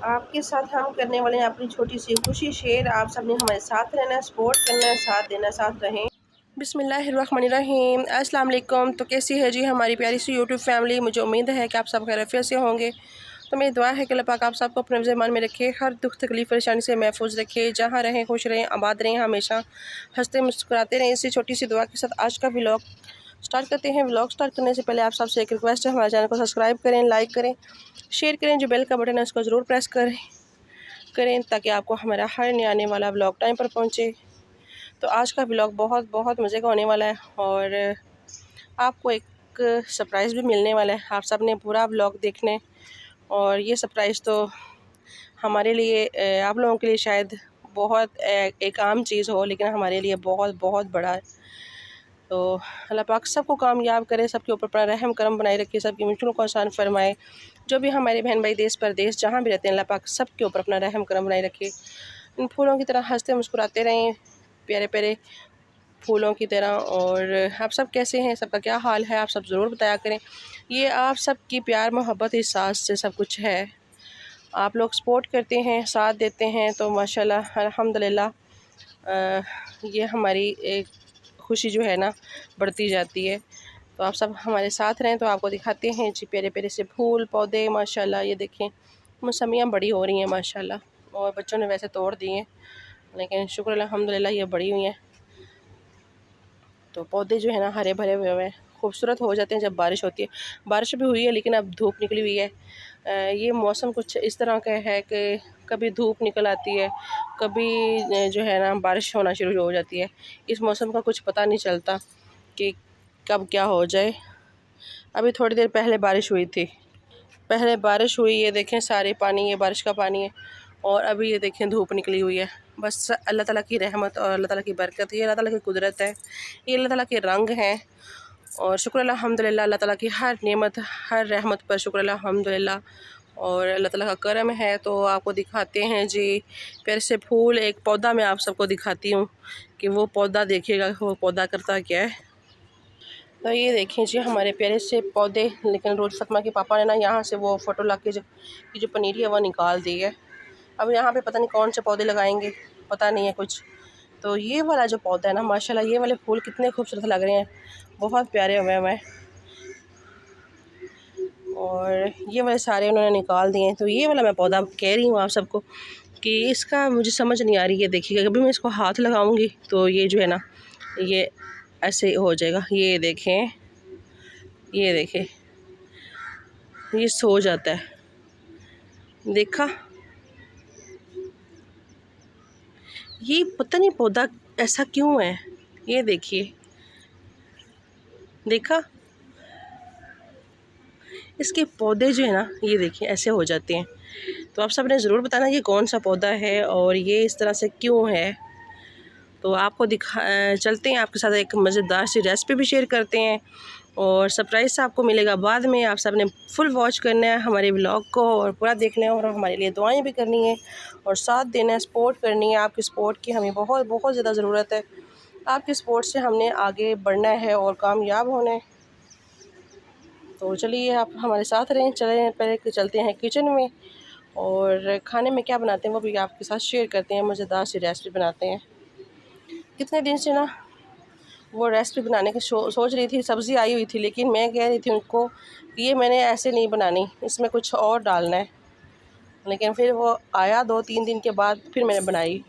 आपके साथ हम करने वाले हैं अपनी छोटी सी खुशी शेयर। आप सबने हमारे साथ रहना है, सपोर्ट करना है, साथ देना, साथ रहें। बिस्मिल्लाहिर्रहमानिर्रहीम। अस्सलाम वालेकुम। तो कैसी है जी हमारी प्यारी सी यूट्यूब फैमिली। मुझे उम्मीद है कि आप सब खैरियत से होंगे। तो मेरी दुआ है कि अल्लाह पाक आप सबको अपने ज़मान में रखे, हर दुख तकलीफ़ परेशानी से महफूज रखे, जहाँ रहें खुश रहें, आबाद रहें, हमेशा हंसते मुस्कुराते रहें। इसी छोटी सी दुआ के साथ आज का व्लॉग स्टार्ट करते हैं। व्लॉग स्टार्ट करने से पहले आप सबसे एक रिक्वेस्ट है, हमारे चैनल को सब्सक्राइब करें, लाइक करें, शेयर करें, जो बेल का बटन है उसको ज़रूर प्रेस करें ताकि आपको हमारा हर नया आने वाला व्लॉग टाइम पर पहुँचे। तो आज का व्लॉग बहुत बहुत मज़े का होने वाला है और आपको एक सरप्राइज़ भी मिलने वाला है। आप सब ने पूरा व्लॉग देखने, और ये सरप्राइज़ तो हमारे लिए आप लोगों के लिए शायद बहुत एक आम चीज़ हो, लेकिन हमारे लिए बहुत बहुत बड़ा है। तो अल्लाह पाक सबको कामयाब करे, सबके ऊपर अपना रहम करम बनाए रखे, सबकी मुश्किलों को आसान फरमाए। जो भी हमारे बहन भाई देश परदेश जहाँ भी रहते हैं, अल्लाह पाक सबके ऊपर अपना रहम करम बनाए रखे। इन फूलों की तरह हंसते मुस्कुराते रहें, प्यारे प्यारे फूलों की तरह। और आप सब कैसे हैं, सबका क्या हाल है, आप सब ज़रूर बताया करें। ये आप सब की प्यार मोहब्बत इस सास से सब कुछ है। आप लोग सपोर्ट करते हैं, साथ देते हैं, तो माशाल्लाह अल्हम्दुलिल्लाह ये हमारी एक खुशी जो है ना बढ़ती जाती है। तो आप सब हमारे साथ रहें। तो आपको दिखाते हैं जी प्यारे प्यारे से फूल पौधे। माशाल्लाह ये देखें, मौसमियाँ बड़ी हो रही हैं माशाल्लाह, और बच्चों ने वैसे तोड़ दिए हैं, लेकिन शुक्र अल्हम्दुलिल्लाह ये बड़ी हुई हैं। तो पौधे जो है ना हरे भरे हुए हैं, खूबसूरत हो जाते हैं जब बारिश होती है। बारिश भी हुई है लेकिन अब धूप निकली हुई है। ये मौसम कुछ इस तरह का है कि कभी धूप निकल आती है, कभी जो है ना बारिश होना शुरू हो जाती है। इस मौसम का कुछ पता नहीं चलता कि कब क्या हो जाए। अभी थोड़ी देर पहले बारिश हुई थी, पहले बारिश हुई, ये देखें सारे पानी ये बारिश का पानी है, और अभी ये देखें धूप निकली हुई है। बस अल्लाह ताला की रहमत और अल्लाह ताला की बरकत, ये अल्लाह ताला की कुदरत है, ये अल्लाह ताला के रंग हैं। और शुक्र अल्हम्दुलिल्लाह अल्लाह ताला की हर नेमत हर रहमत पर शुक्र अल्हम्दुलिल्लाह, और अल्लाह ताला का करम है। तो आपको दिखाते हैं जी प्यारे से फूल। एक पौधा मैं आप सबको दिखाती हूँ कि वो पौधा देखिएगा वो पौधा करता क्या है। तो ये देखें जी हमारे प्यारे से पौधे, लेकिन रोज़ फतमा के पापा ने ना यहाँ से वो फ़ोटो ला के जो पनीरी है वो निकाल दी है। अब यहाँ पे पता नहीं कौन से पौधे लगाएंगे, पता नहीं है कुछ। तो ये वाला जो पौधा है ना माशाल्लाह, ये वाले फूल कितने खूबसूरत लग रहे हैं, बहुत प्यारे हुए हैं। और ये वाले सारे उन्होंने निकाल दिए हैं। तो ये वाला मैं पौधा कह रही हूँ आप सबको कि इसका मुझे समझ नहीं आ रही है। देखिएगा कभी मैं इसको हाथ लगाऊंगी तो ये जो है ना ये ऐसे हो जाएगा। ये देखें, ये देखें, ये सो जाता है, देखा। ये पता नहीं पौधा ऐसा क्यों है, ये देखिए, देखा। इसके पौधे जो है ना ये देखिए ऐसे हो जाते हैं। तो आप सब ने ज़रूर बताना ये कौन सा पौधा है और ये इस तरह से क्यों है। तो आपको चलते हैं आपके साथ एक मज़ेदार सी रेसिपी भी शेयर करते हैं, और सरप्राइज़ आपको मिलेगा बाद में। आप सब ने फुल वॉच करना है हमारे व्लॉग को, और पूरा देखना है, और हमारे लिए दुआएं भी करनी है, और साथ देना है, सपोर्ट करनी है। आपकी सपोर्ट की हमें बहुत बहुत ज़्यादा ज़रूरत है। आपकी सपोर्ट से हमने आगे बढ़ना है और कामयाब होना है। तो चलिए आप हमारे साथ रहें। चलें पहले चलते हैं किचन में, और खाने में क्या बनाते हैं वो भी आपके साथ शेयर करते हैं। मज़ेदार सी रेसिपी बनाते हैं। कितने दिन से ना वो रेसिपी बनाने की सोच रही थी, सब्ज़ी आई हुई थी, लेकिन मैं कह रही थी उनको ये मैंने ऐसे नहीं बनानी, इसमें कुछ और डालना है। लेकिन फिर वो आया 2-3 दिन के बाद, फिर मैंने बनाई।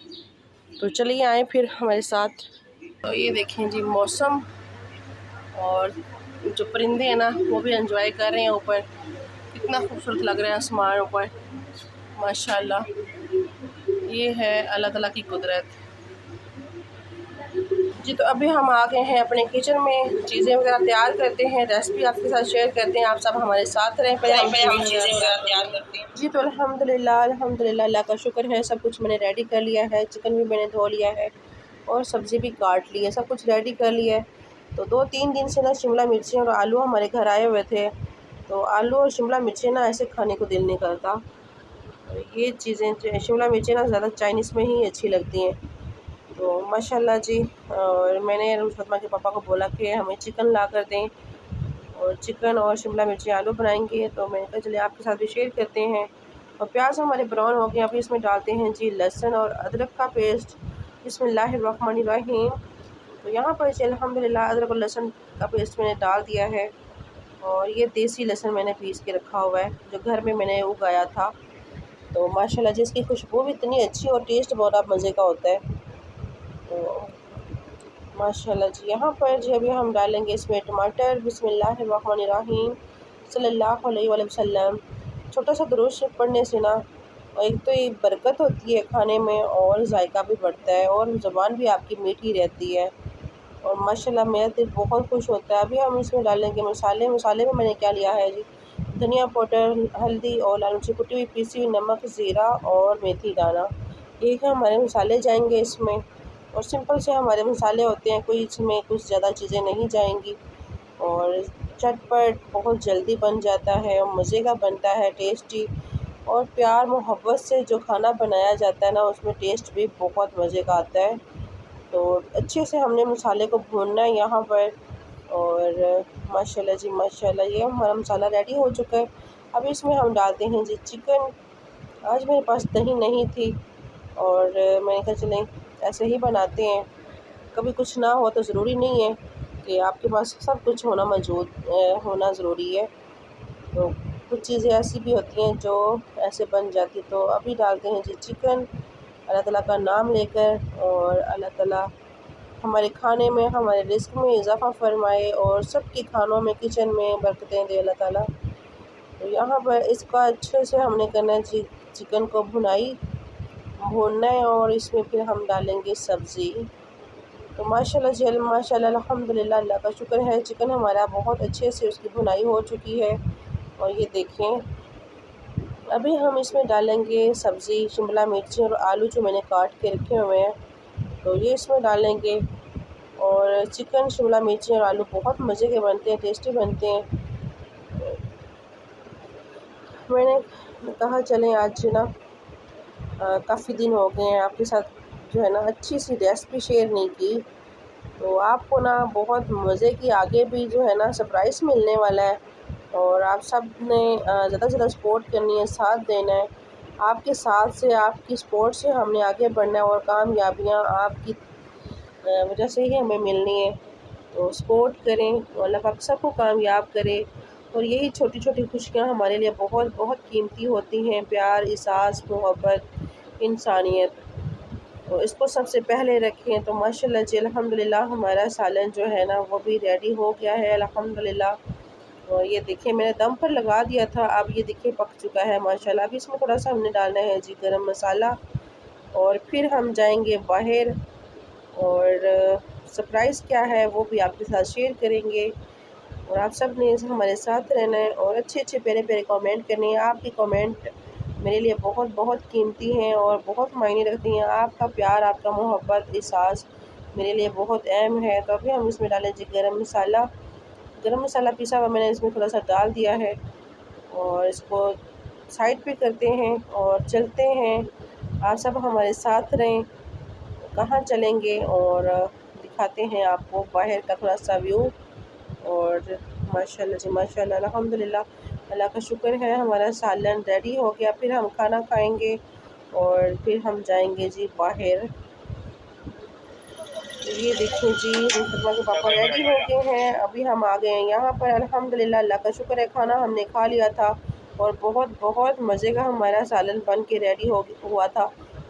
तो चलिए आए फिर हमारे साथ। तो ये देखें जी मौसम, और जो परिंदे हैं ना वो भी एंजॉय कर रहे हैं ऊपर। कितना खूबसूरत लग रहा है आसमान ऊपर माशाल्लाह। ये है अल्लाह ताला की कुदरत जी। तो अभी हम आ गए हैं अपने किचन में, चीज़ें वगैरह तैयार करते हैं, रेसिपी आपके साथ शेयर करते हैं। आप सब हमारे साथ रहें, पहले हम चीज़ें वगैरह तैयार करते हैं जी। तो अल्हम्दुलिल्लाह अल्हम्दुलिल्लाह अल्लाह का शुक्र है, सब कुछ मैंने रेडी कर लिया है। चिकन भी मैंने धो लिया है, और सब्ज़ी भी काट ली है, सब कुछ रेडी कर लिया है। तो 2-3 दिन से ना शिमला मिर्ची और आलू हमारे घर आए हुए थे, तो आलू और शिमला मिर्ची ना ऐसे खाने को दिल नहीं करता। ये चीज़ें शिमला मिर्ची ना ज़्यादा चाइनीज़ में ही अच्छी लगती हैं। तो माशाल्लाह जी, और मैंने फतमा के पापा को बोला कि हमें चिकन ला कर दें, और चिकन और शिमला मिर्ची आलू बनाएंगे। तो मैंने कहा चलिए आपके साथ भी शेयर करते हैं। और प्याज हमारे ब्राउन हो गए। अभी इसमें डालते हैं जी लहसुन और अदरक का पेस्ट। बिस्मिल्लाहिर्रहमानिर्रहीम। तो यहाँ पर जी अल्हम्दुलिल्लाह अदरक और लहसुन का पेस्ट मैंने डाल दिया है। और ये देसी लहसुन मैंने पीस के रखा हुआ है जो घर में मैंने उगाया था। तो माशाल्लाह जी इसकी खुशबू भी इतनी अच्छी और टेस्ट बहुत मज़े का होता है। तो माशाल्लाह जी यहाँ पर जी अभी हम डालेंगे इसमें टमाटर। बिस्मिल्लाहिर्रहमानिर्रहीम सल्लल्लाहु अलैहि वसल्लम। छोटा सा दुरूद शरीफ पढ़ने से ना एक तो ये बरकत होती है खाने में और जायका भी बढ़ता है और ज़ुबान भी आपकी मीठी रहती है और माशाल्लाह मेरा दिल बहुत खुश होता है। अभी हम इसमें डालेंगे मसाले। मसाले में मैंने क्या लिया है जी, धनिया पाउडर, हल्दी और लाल मिर्ची कुटी हुई, पीसी हुई, नमक, ज़ीरा और मेथी दाना। ये हमारे मसाले जाएंगे इसमें और सिंपल से हमारे मसाले होते हैं, कोई इसमें कुछ ज़्यादा चीज़ें नहीं जाएंगी और चटपट बहुत जल्दी बन जाता है और मज़े का बनता है, टेस्टी। और प्यार मोहब्बत से जो खाना बनाया जाता है ना उसमें टेस्ट भी बहुत मज़े का आता है। तो अच्छे से हमने मसाले को भूनना है यहाँ पर। और माशाल्लाह जी माशाल्लाह ये हमारा मसाला रेडी हो चुका है। अब इसमें हम डालते हैं जी चिकन। आज मेरे पास दही नहीं थी और मैंने कहा चलें ऐसे ही बनाते हैं, कभी कुछ ना हो तो ज़रूरी नहीं है कि आपके पास सब कुछ होना ज़रूरी है। तो कुछ चीज़ें ऐसी भी होती हैं जो ऐसे बन जाती। तो अभी डालते हैं जी चिकन अल्लाह ताला का नाम लेकर। और अल्लाह ताला हमारे खाने में, हमारे रिस्क में इजाफ़ा फरमाए और सबके खानों में, किचन में बरकतें दे अल्लाह ताला। तो यहाँ पर इसका अच्छे से हमने करना है जी, चिकन को भूनना है और इसमें फिर हम डालेंगे सब्ज़ी। तो माशाल्लाह जी माशाल्लाह अल्हम्दुलिल्लाह, अल्लाह का शुक्र है, चिकन हमारा बहुत अच्छे से उसकी भुनाई हो चुकी है। और ये देखें अभी हम इसमें डालेंगे सब्ज़ी, शिमला मिर्ची और आलू जो मैंने काट के रखे हुए हैं, तो ये इसमें डालेंगे। और चिकन, शिमला मिर्ची और आलू बहुत मज़े के बनते हैं, टेस्टी बनते हैं। मैंने कहा चलें आज ना काफ़ी दिन हो गए हैं आपके साथ जो है ना अच्छी सी रेसिपी शेयर नहीं की। तो आपको ना बहुत मज़े की आगे भी जो है ना सरप्राइज़ मिलने वाला है और आप सब ने ज़्यादा से ज़्यादा सपोर्ट करनी है, साथ देना है। आपके साथ से, आपकी सपोर्ट से हमने आगे बढ़ना है और कामयाबियाँ आपकी वजह से ही हमें मिलनी है। तो सपोर्ट करें तो अल्लाह पाक सबको कामयाब करे। और यही छोटी छोटी खुशियाँ हमारे लिए बहुत बहुत कीमती होती हैं, प्यार, एहसास, मोहब्बत, इंसानियत। तो इसको सबसे पहले रखें। तो माशाल्लाह जी अल्हम्दुलिल्लाह हमारा सालन जो है ना वो भी रेडी हो गया है अल्हम्दुलिल्लाह। और ये देखिए मैंने दम पर लगा दिया था, अब ये देखिए पक चुका है माशाल्लाह। अब इसमें थोड़ा सा हमने डालना है जी गरम मसाला और फिर हम जाएंगे बाहर और सरप्राइज़ क्या है वो भी आपके साथ शेयर करेंगे। और आप सब ने हमारे साथ रहना है और अच्छे अच्छे प्यारे प्यारे कमेंट करने हैं। आपके कमेंट मेरे लिए बहुत बहुत कीमती हैं और बहुत मायने रखती हैं। आपका प्यार, आपका मोहब्बत, एहसास मेरे लिए बहुत अहम है। तो अभी हम इसमें डालें जी गरम मसाला। गरम मसाला पिसा हुआ मैंने इसमें थोड़ा सा डाल दिया है और इसको साइड पे करते हैं और चलते हैं। आप सब हमारे साथ रहें। कहाँ चलेंगे और दिखाते हैं आपको बाहर का थोड़ा सा व्यू। और माशाल्लाह जी माशाल्लाह अल्हम्दुलिल्लाह, अल्लाह का शुक्र है हमारा सालन रेडी हो गया। फिर हम खाना खाएंगे और फिर हम जाएंगे जी बाहर। ये देखिए जी रूफरमा के पापा रेडी हो गए हैं। अभी हम आ गए हैं यहाँ पर अल्हम्दुलिल्लाह, अल्लाह का शुक्र है खाना हमने खा लिया था और बहुत बहुत मज़े का हमारा सालन बन के रेडी हुआ था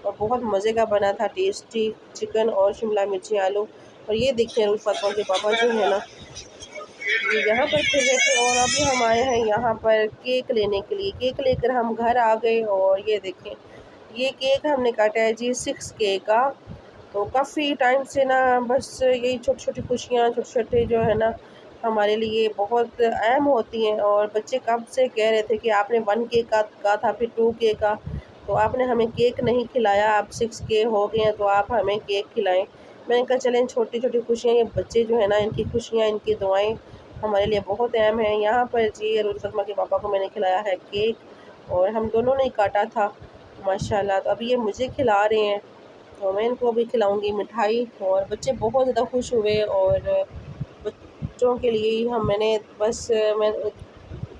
और बहुत मज़े का बना था, टेस्टी चिकन और शिमला मिर्ची आलू। और ये देखिए रूफरमा के पापा जो है ना ये यहाँ पर फिर रहे थे और अभी हम आए हैं यहाँ पर केक लेने के लिए। केक लेकर हम घर आ गए और ये देखें ये केक हमने काटा है जी 6K का। तो काफ़ी टाइम से ना बस यही छोटी छोटी खुशियाँ, छोटे छोटे जो है ना हमारे लिए बहुत अहम होती हैं। और बच्चे कब से कह रहे थे कि आपने 1K का कहा था, फिर 2K का, तो आपने हमें केक नहीं खिलाया। अब 6K हो गए हैं तो आप हमें केक खिलाएं। मैंने कहा चलें छोटी छोटी खुशियाँ, ये बच्चे जो है ना इनकी खुशियाँ, इनकी दुआएं हमारे लिए बहुत अहम है। यहाँ पर जी रुलफतमा के पापा को मैंने खिलाया है केक और हम दोनों ने काटा था माशाल्लाह। तो अभी ये मुझे खिला रहे हैं तो मैं इनको भी खिलाऊंगी मिठाई। और बच्चे बहुत ज़्यादा खुश हुए और बच्चों के लिए ही मैंने बस मैं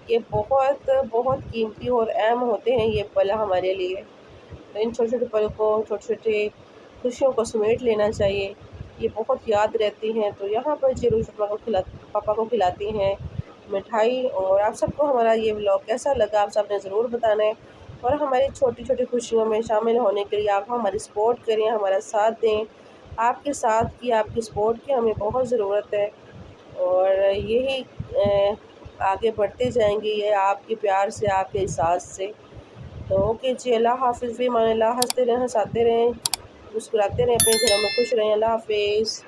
ये बहुत बहुत कीमती और अहम होते हैं ये पल हमारे लिए। तो इन छोटे छोटे पल को, छोटे छोटे खुशियों को समेट लेना चाहिए। ये बहुत याद रहती हैं। तो यहाँ पर ज़रूर पापा को खिलाती हैं मिठाई। और आप सबको हमारा ये व्लॉग कैसा लगा आप सबने ज़रूर बताना है। और हमारी छोटी छोटी खुशियों में शामिल होने के लिए आप हमारी सपोर्ट करें, हमारा साथ दें। आपके साथ की, आपकी सपोर्ट की हमें बहुत ज़रूरत है। और यही आगे बढ़ते जाएंगे ये आपके प्यार से, आपके एहसास से। तो ओके जी, अल्लाह हाफ़िज़, फ़ी अमान अल्लाह। हंसते रहें, हंसाते रहें, मुस्कुराते रहें, अपने घरों में खुश रहें। अल्लाह हाफ़िज़।